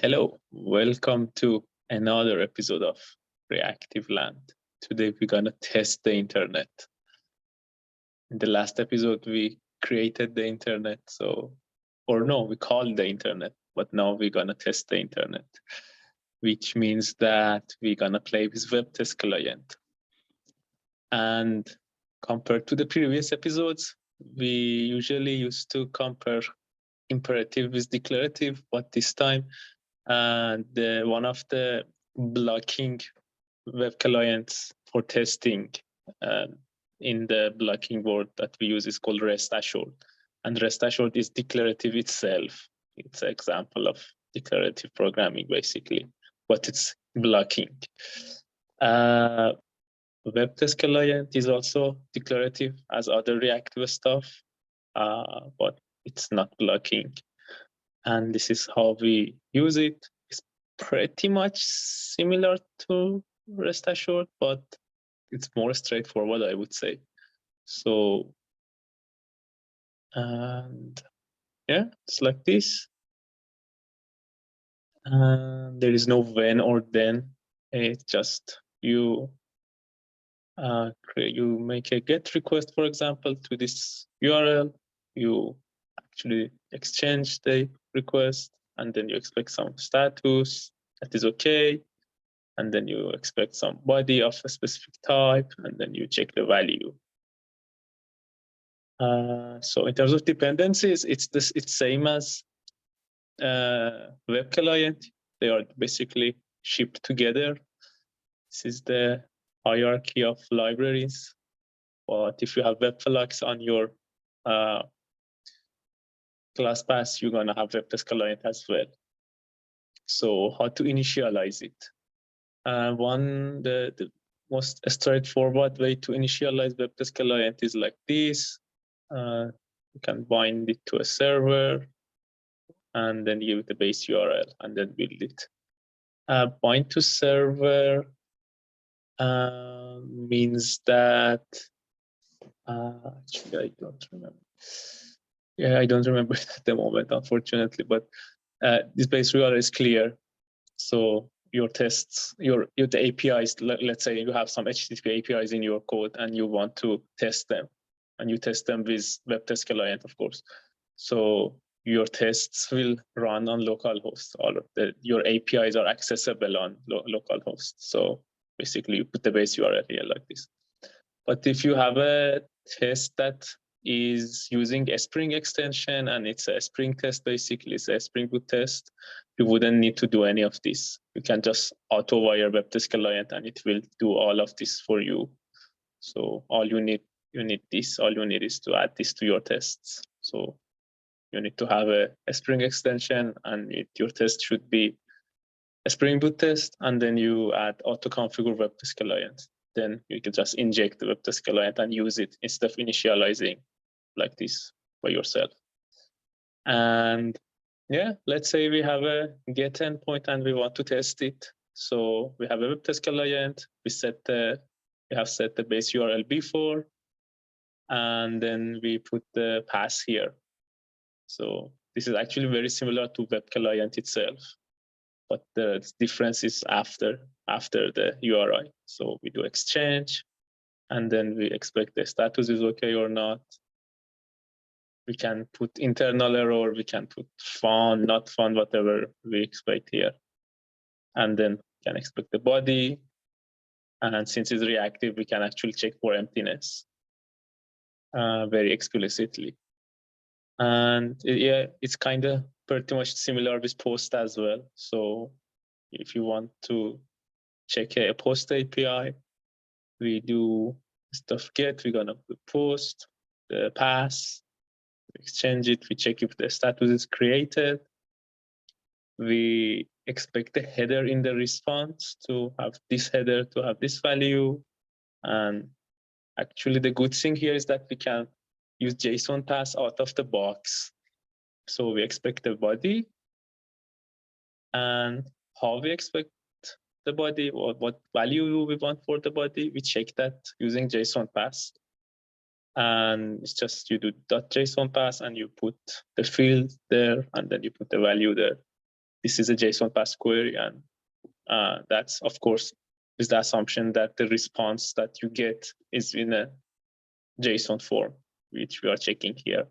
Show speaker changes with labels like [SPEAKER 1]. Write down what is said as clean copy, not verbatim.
[SPEAKER 1] Hello, welcome to another episode of Reactive Land. Today we're gonna test the internet. In the last episode we created the internet, we called the internet, but now we're gonna test the internet, which means that we're gonna play with WebTestClient. And compared to the previous episodes, we usually used to compare imperative with declarative, but this time one of the blocking web clients for testing in the blocking word that we use is called REST assured. And REST assured is declarative itself. It's an example of declarative programming, basically, but it's blocking. WebTestClient is also declarative as other reactive stuff, but it's not blocking. And this is how we use it. It's pretty much similar to REST assured, but it's more straightforward, I would say. So, and yeah, it's like this. There is no when or then. It's just you make a GET request, for example, to this URL. You actually exchange the request, and then you expect some status that is okay, and then you expect some body of a specific type, and then you check the value. So in terms of dependencies, it's same as web client. They are basically shipped together. This is the hierarchy of libraries. But if you have webflux on your class path, you're gonna have WebTestClient as well. So how to initialize it? The most straightforward way to initialize WebTestClient is like this. You can bind it to a server and then give it a base URL and then build it. Bind to server means that actually I don't remember. Yeah, I don't remember it at the moment, unfortunately, but this base URL is clear. So your tests, the APIs, let's say you have some HTTP APIs in your code and you want to test them, and you test them with WebTestClient, of course. So your tests will run on localhost. Your APIs are accessible on localhost. So basically you put the base URL here like this. But if you have a test that is using a Spring extension and it's a Spring test, basically it's a Spring Boot test, you wouldn't need to do any of this. You can just auto-wire WebTestClient and it will do all of this for you. So all you need is to add this to your tests. So you need to have a Spring extension and your test should be a Spring Boot test, and then you add auto-configure WebTestClient. Then you can just inject the WebTestClient and use it instead of initializing like this by yourself. And yeah, let's say we have a GET endpoint and we want to test it. So we have a WebTestClient. We have set the base URL before, and then we put the path here. So this is actually very similar to WebClient itself, but the difference is after the URI. So we do exchange, and then we expect the status is okay or not. We can put internal error, we can put found, not found, whatever we expect here. And then we can expect the body. And since it's reactive, we can actually check for emptiness very explicitly. And it's kind of pretty much similar with post as well. So if you want to check a post API, we do stuff get, we're gonna put post, the pass, exchange it, we check if the status is created. We expect the header in the response to have this header, to have this value. And actually the good thing here is that we can use JSON pass out of the box. So we expect the body, and how we expect the body, or what value we want for the body, we check that using JSON pass. And it's just you do .json pass and you put the field there and then you put the value there. this is a JSON pass query, and that's, of course, is the assumption that the response that you get is in a JSON form, which we are checking here.